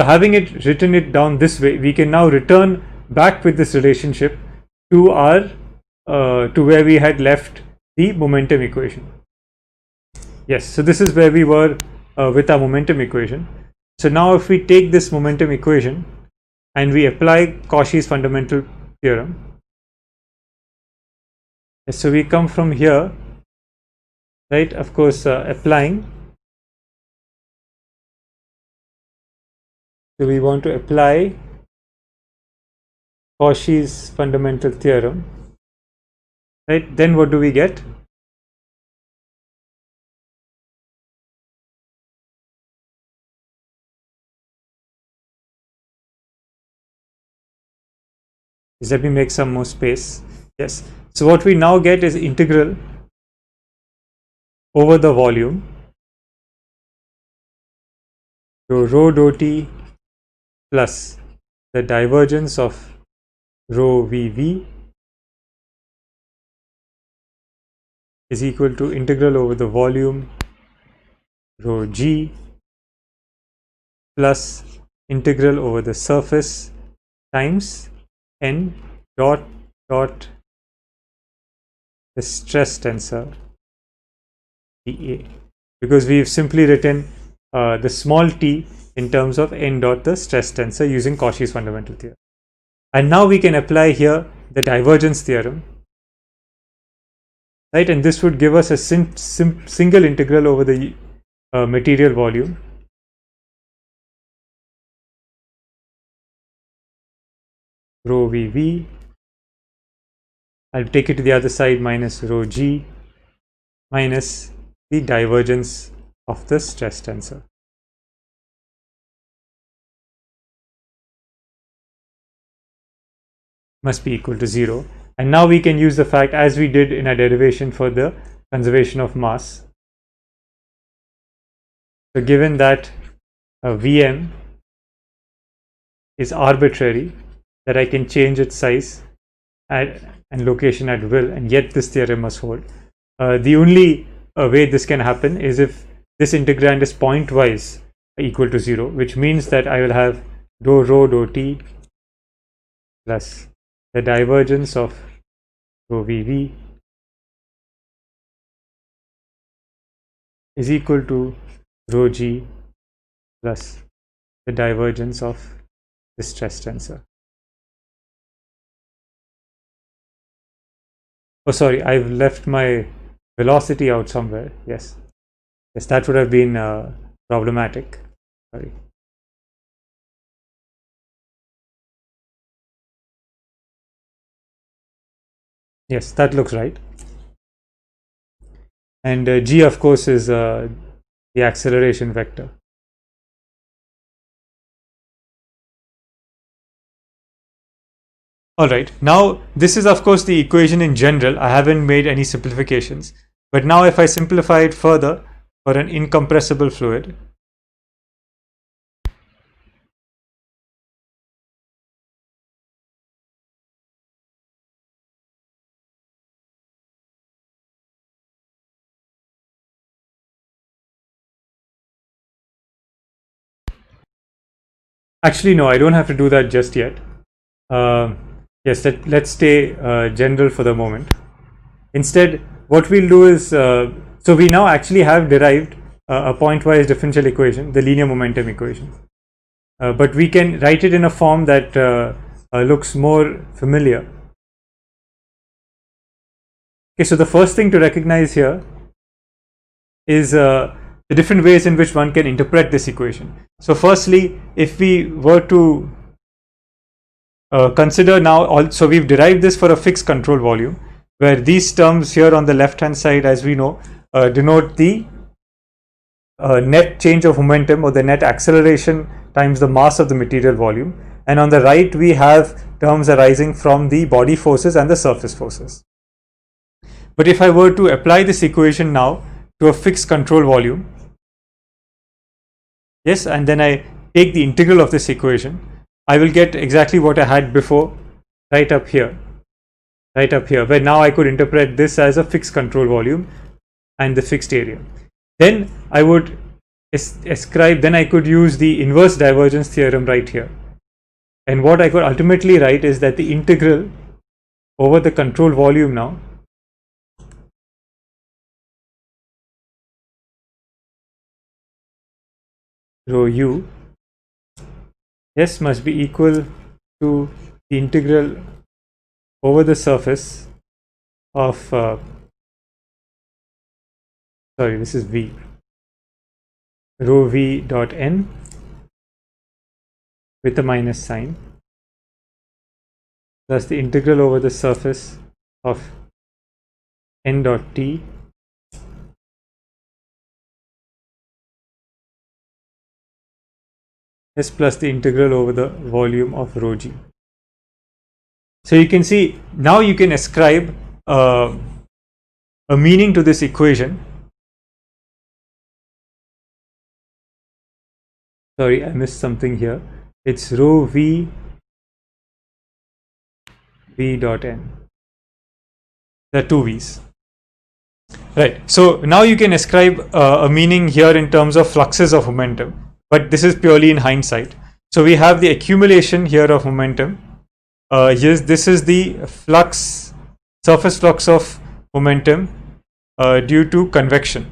So having it written it down this way, we can now return back with this relationship to our to where we had left the momentum equation. Yes, so this is where we were with our momentum equation. So now if we take this momentum equation and we apply Cauchy's fundamental theorem, yes, so we come from here, right? Of course, applying. So we want to apply Cauchy's fundamental theorem, right? Then what do we get? Let me make some more space. Yes. So what we now get is integral over the volume. So rho dou t plus the divergence of rho vv is equal to integral over the volume rho g plus integral over the surface times n dot the stress tensor dA, because we've simply written the small t in terms of n dot the stress tensor using Cauchy's fundamental theorem. And now we can apply here the divergence theorem, right? And this would give us a single integral over the material volume rho vv. I'll take it to the other side, minus rho g minus the divergence of the stress tensor. Must be equal to 0. And now we can use the fact, as we did in our derivation for the conservation of mass. So given that Vm is arbitrary, that I can change its size and location at will, and yet this theorem must hold. The only way this can happen is if this integrand is pointwise equal to 0, which means that I will have rho dou t plus the divergence of rho vv is equal to rho g plus the divergence of the stress tensor. Oh, sorry, I've left my velocity out somewhere. Yes, that would have been problematic. Sorry. Yes, that looks right. And g, of course, is the acceleration vector. Alright, now this is of course the equation in general. I haven't made any simplifications. But now if I simplify it further for an incompressible fluid, actually no, I don't have to do that just yet. Yes, let's stay general for the moment. Instead, what we'll do is, so we now actually have derived a pointwise differential equation, the linear momentum equation. But we can write it in a form that looks more familiar. Okay, so the first thing to recognize here is the different ways in which one can interpret this equation. So firstly, if we were to consider now, so we've derived this for a fixed control volume, where these terms here on the left hand side, as we know, denote the net change of momentum or the net acceleration times the mass of the material volume, and on the right we have terms arising from the body forces and the surface forces. But if I were to apply this equation now to a fixed control volume, yes, and then I take the integral of this equation, I will get exactly what I had before, right up here, where now I could interpret this as a fixed control volume and the fixed area. Then I would ascribe, then I could use the inverse divergence theorem right here. And what I could ultimately write is that the integral over the control volume now rho u s must be equal to the integral over the surface of sorry, this is v, rho v dot n with a minus sign plus the integral over the surface of n dot t s plus the integral over the volume of rho g. So you can see now you can ascribe a meaning to this equation. Sorry, I missed something here. It's rho v dot n. There are two v's. Right. So now you can ascribe a meaning here in terms of fluxes of momentum, but this is purely in hindsight. So we have the accumulation here of momentum. Yes, this is the flux, surface flux of momentum due to convection.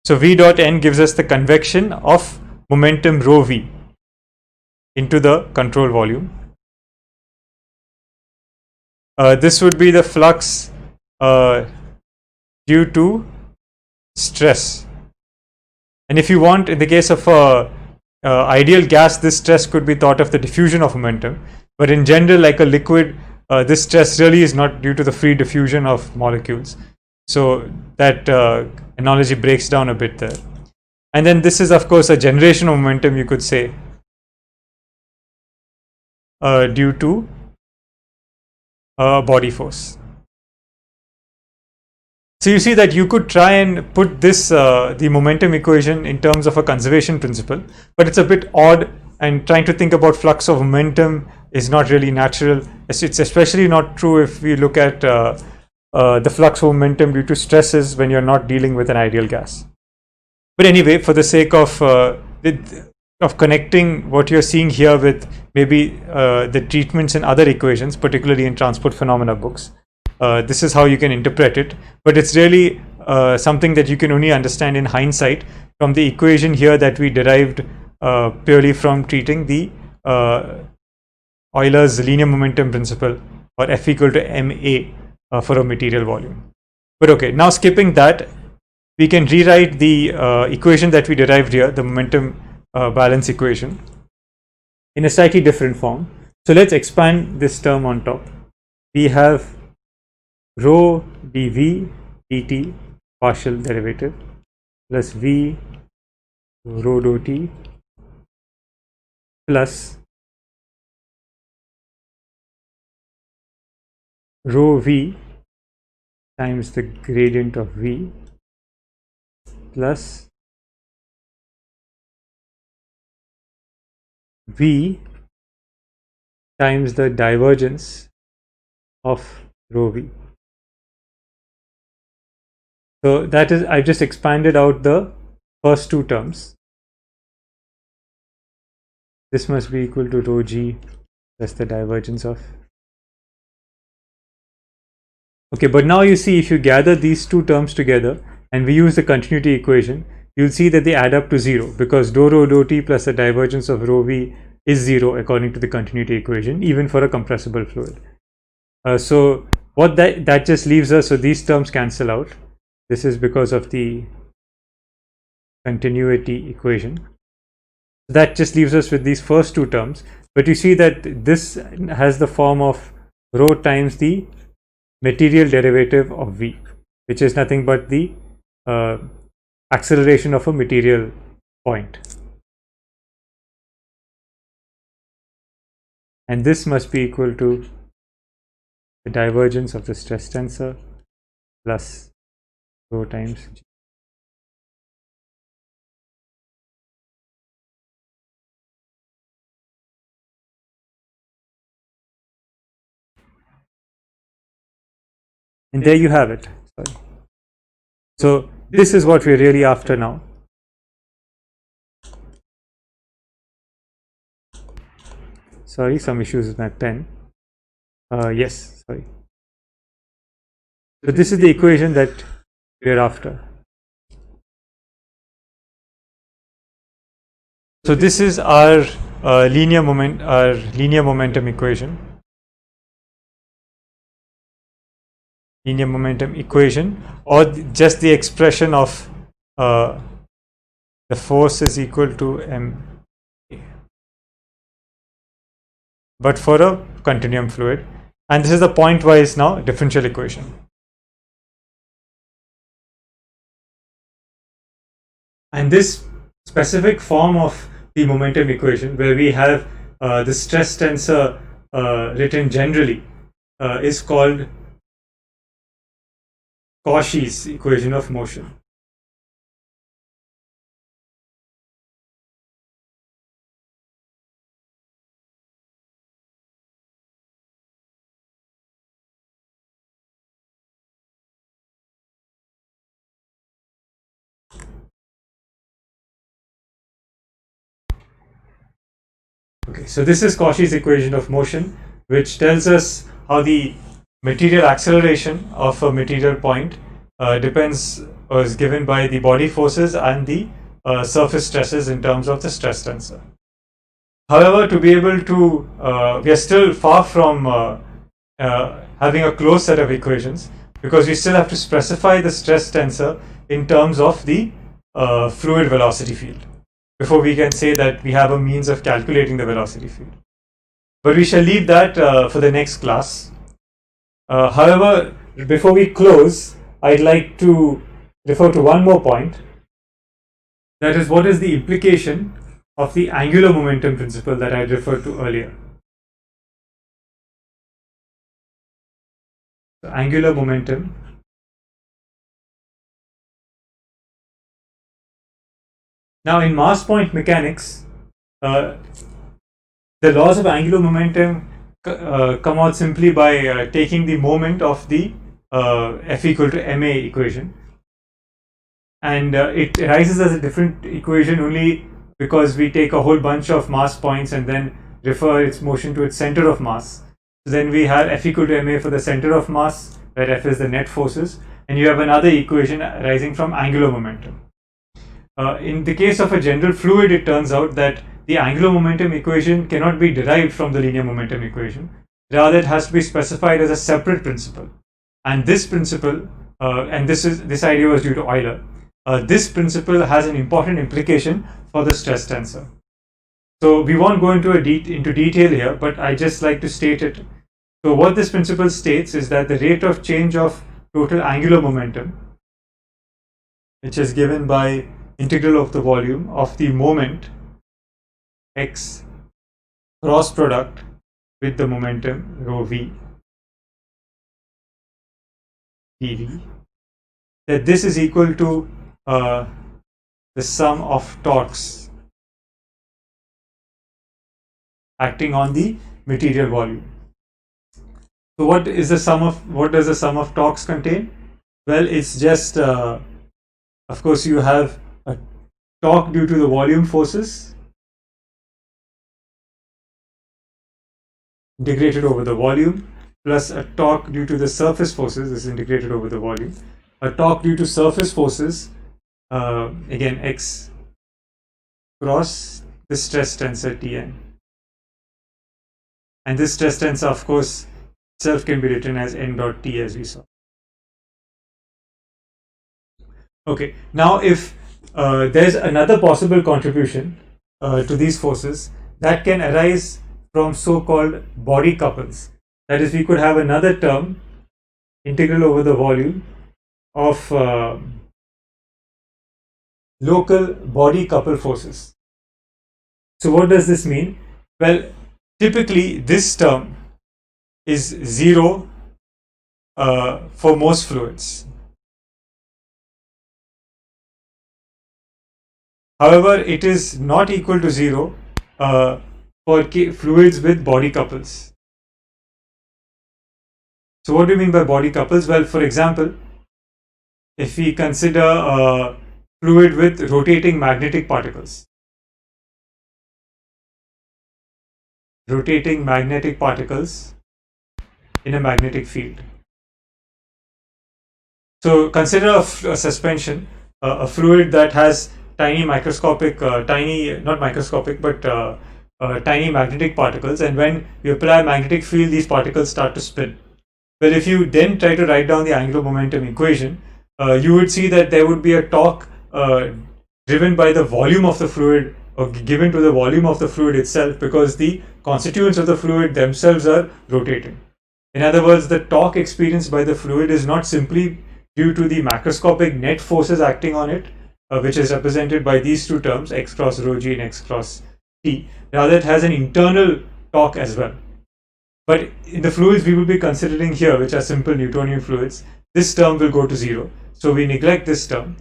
So v dot n gives us the convection of momentum rho v into the control volume. This would be the flux due to stress. And if you want, in the case of ideal gas, this stress could be thought of the diffusion of momentum. But in general, like a liquid, this stress really is not due to the free diffusion of molecules. So that analogy breaks down a bit there. And then this is, of course, a generation of momentum, you could say, due to body force. So you see that you could try and put this, the momentum equation in terms of a conservation principle, but it's a bit odd, and trying to think about flux of momentum is not really natural. It's especially not true if we look at the flux of momentum due to stresses when you're not dealing with an ideal gas. But anyway, for the sake of connecting what you're seeing here with maybe the treatments in other equations, particularly in transport phenomena books, this is how you can interpret it. But it's really something that you can only understand in hindsight from the equation here that we derived purely from treating the Euler's linear momentum principle, or F equal to ma for a material volume. But okay, now skipping that, we can rewrite the equation that we derived here, the momentum balance equation, in a slightly different form. So let's expand this term on top. We have rho dv dt partial derivative plus v rho dot t plus rho v times the gradient of v plus v times the divergence of rho v. So that is, I've just expanded out the first two terms. This must be equal to rho g plus the divergence of. Okay, but now you see, if you gather these two terms together and we use the continuity equation, you'll see that they add up to 0, because dou rho dou t plus the divergence of rho v is 0 according to the continuity equation, even for a compressible fluid. So what that just leaves us, so these terms cancel out. This is because of the continuity equation. That just leaves us with these first two terms. But you see that this has the form of rho times the material derivative of v, which is nothing but the acceleration of a material point. And this must be equal to the divergence of the stress tensor plus rho times g. And there you have it. Sorry. So This is what we're really after now. Sorry, some issues with my pen. Yes, sorry. So this is the equation that we're after. So this is our linear momentum equation. Linear momentum equation, or just the expression of the force is equal to m, but for a continuum fluid, and this is the pointwise now differential equation. And this specific form of the momentum equation, where we have the stress tensor written generally, is called Cauchy's equation of motion. Okay, so this is Cauchy's equation of motion, which tells us how the material acceleration of a material point depends or is given by the body forces and the surface stresses in terms of the stress tensor. However, to be able to, we are still far from having a closed set of equations, because we still have to specify the stress tensor in terms of the fluid velocity field before we can say that we have a means of calculating the velocity field. But we shall leave that for the next class. However, before we close, I'd like to refer to one more point. That is, what is the implication of the angular momentum principle that I referred to earlier? So angular momentum now in mass point mechanics, the laws of angular momentum come out simply by taking the moment of the F equal to ma equation, and it arises as a different equation only because we take a whole bunch of mass points and then refer its motion to its center of mass. So then we have F equal to ma for the center of mass, where F is the net forces, and you have another equation arising from angular momentum. In the case of a general fluid, it turns out that the angular momentum equation cannot be derived from the linear momentum equation. Rather, it has to be specified as a separate principle. And this principle, and this idea was due to Euler, this principle has an important implication for the stress tensor. So we won't go into detail here, but I just like to state it. So what this principle states is that the rate of change of total angular momentum, which is given by integral of the volume of the moment x cross product with the momentum rho v dv, that this is equal to the sum of torques acting on the material volume. So what does the sum of torques contain? Well, it's just of course you have a torque due to the volume forces integrated over the volume, plus a torque due to the surface forces is integrated over the volume. A torque due to surface forces, again x cross the stress tensor Tn, and this stress tensor of course itself can be written as n dot t, as we saw. Okay, now if there's another possible contribution to these forces that can arise from so-called body couples. That is, we could have another term, integral over the volume of local body couple forces. So what does this mean? Well, typically this term is 0 for most fluids. However, it is not equal to 0 for fluids with body couples. So what do you mean by body couples? Well, for example, if we consider a fluid with rotating magnetic particles. Rotating magnetic particles in a magnetic field. So consider a suspension, a fluid that has tiny microscopic, not microscopic, but tiny magnetic particles, and when you apply a magnetic field, these particles start to spin. Well, if you then try to write down the angular momentum equation, you would see that there would be a torque driven by the volume of the fluid, or given to the volume of the fluid itself, because the constituents of the fluid themselves are rotating. In other words, the torque experienced by the fluid is not simply due to the macroscopic net forces acting on it, which is represented by these two terms, x cross rho g and x cross t. Rather, it has an internal torque as well. But in the fluids we will be considering here, which are simple Newtonian fluids, this term will go to 0. So we neglect this term.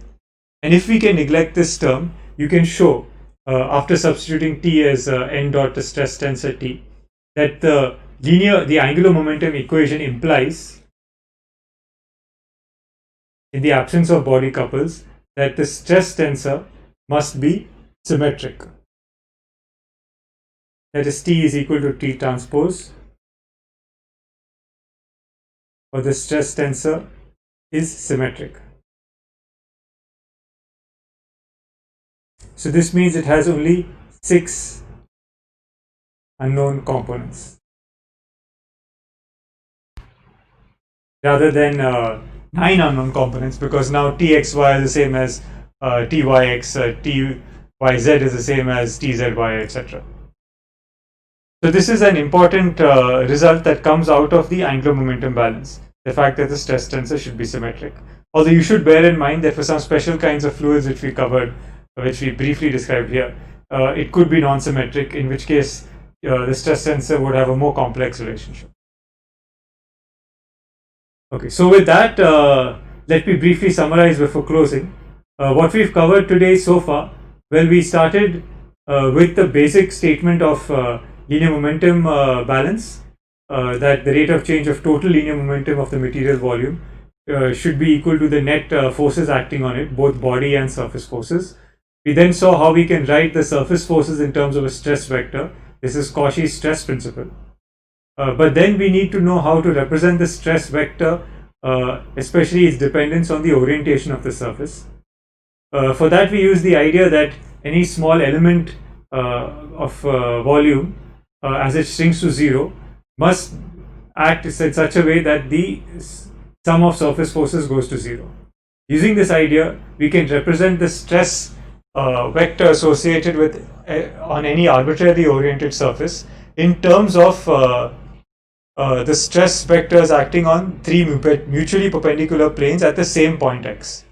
And if we can neglect this term, you can show, after substituting t as n dot the stress tensor t, that the angular momentum equation implies, in the absence of body couples, that the stress tensor must be symmetric. That is, t is equal to t transpose, or the stress tensor is symmetric. So this means it has only 6 unknown components rather than 9 unknown components, because now txy is the same as tyx, tyz is the same as tzy, etc. So this is an important result that comes out of the angular momentum balance, the fact that the stress tensor should be symmetric. Although you should bear in mind that for some special kinds of fluids which we covered, which we briefly described here, it could be non-symmetric, in which case the stress tensor would have a more complex relationship. Okay, so with that, let me briefly summarize before closing. What we've covered today so far, well, we started with the basic statement of linear momentum balance, that the rate of change of total linear momentum of the material volume should be equal to the net forces acting on it, both body and surface forces. We then saw how we can write the surface forces in terms of a stress vector. This is Cauchy's stress principle. But then we need to know how to represent the stress vector, especially its dependence on the orientation of the surface. For that, we use the idea that any small element of volume, as it shrinks to 0, must act in such a way that the sum of surface forces goes to 0. Using this idea, we can represent the stress vector associated with on any arbitrarily oriented surface in terms of the stress vectors acting on 3 mutually perpendicular planes at the same point x.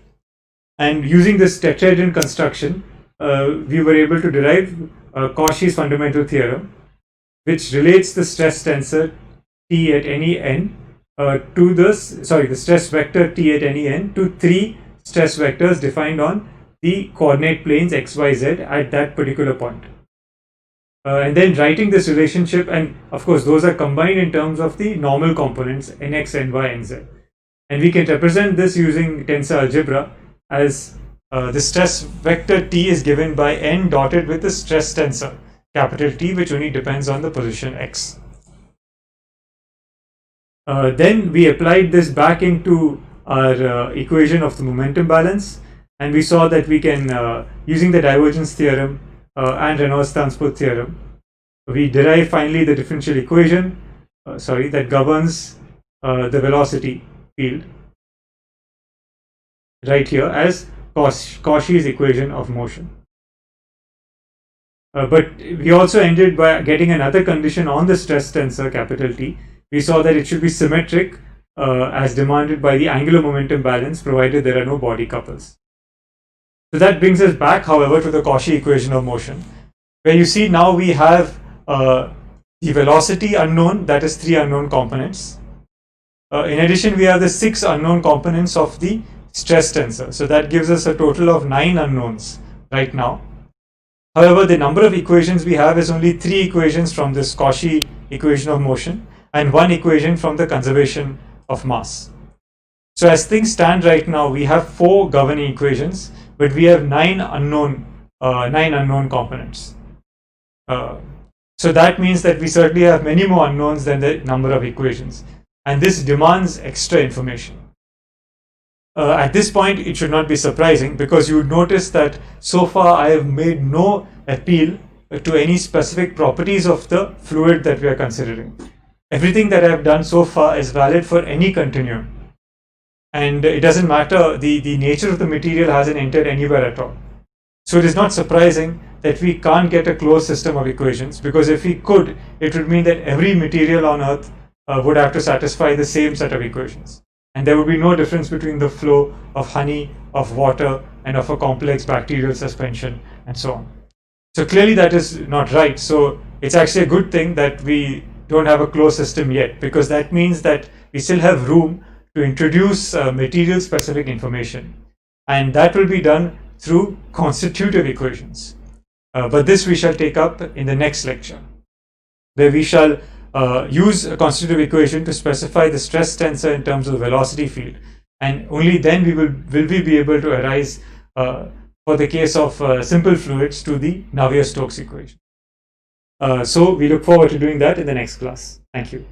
And using this tetrahedron construction, we were able to derive Cauchy's fundamental theorem, which relates the stress tensor t at any n to the stress vector t at any n to 3 stress vectors defined on the coordinate planes x, y, z at that particular point. And then writing this relationship, and of course those are combined in terms of the normal components nx, ny, nz. And we can represent this using tensor algebra as the stress vector t is given by n dotted with the stress tensor capital T, which only depends on the position x. Then we applied this back into our equation of the momentum balance, and we saw that we can, using the divergence theorem and Reynolds Transport Theorem, we derive finally the differential equation that governs the velocity field right here as Cauchy's equation of motion. But we also ended by getting another condition on the stress tensor capital T. We saw that it should be symmetric as demanded by the angular momentum balance, provided there are no body couples. So that brings us back, however, to the Cauchy equation of motion, where you see now we have the velocity unknown, that is 3 unknown components. In addition, we have the 6 unknown components of the stress tensor. So that gives us a total of 9 unknowns right now. However, the number of equations we have is only 3 equations from this Cauchy equation of motion and 1 equation from the conservation of mass. So as things stand right now, we have 4 governing equations, but we have 9 unknown components. So that means that we certainly have many more unknowns than the number of equations, and this demands extra information. At this point, it should not be surprising, because you would notice that so far I have made no appeal to any specific properties of the fluid that we are considering. Everything that I have done so far is valid for any continuum, and it doesn't matter, the nature of the material hasn't entered anywhere at all. So it is not surprising that we can't get a closed system of equations, because if we could, it would mean that every material on Earth would have to satisfy the same set of equations. And there would be no difference between the flow of honey, of water, and of a complex bacterial suspension, and so on. So clearly that is not right. So it's actually a good thing that we don't have a closed system yet, because that means that we still have room to introduce material-specific information. And that will be done through constitutive equations. But this we shall take up in the next lecture, where we shall use a constitutive equation to specify the stress tensor in terms of the velocity field, and only then will we be able to arise, for the case of simple fluids, to the Navier-Stokes equation. So we look forward to doing that in the next class. Thank you.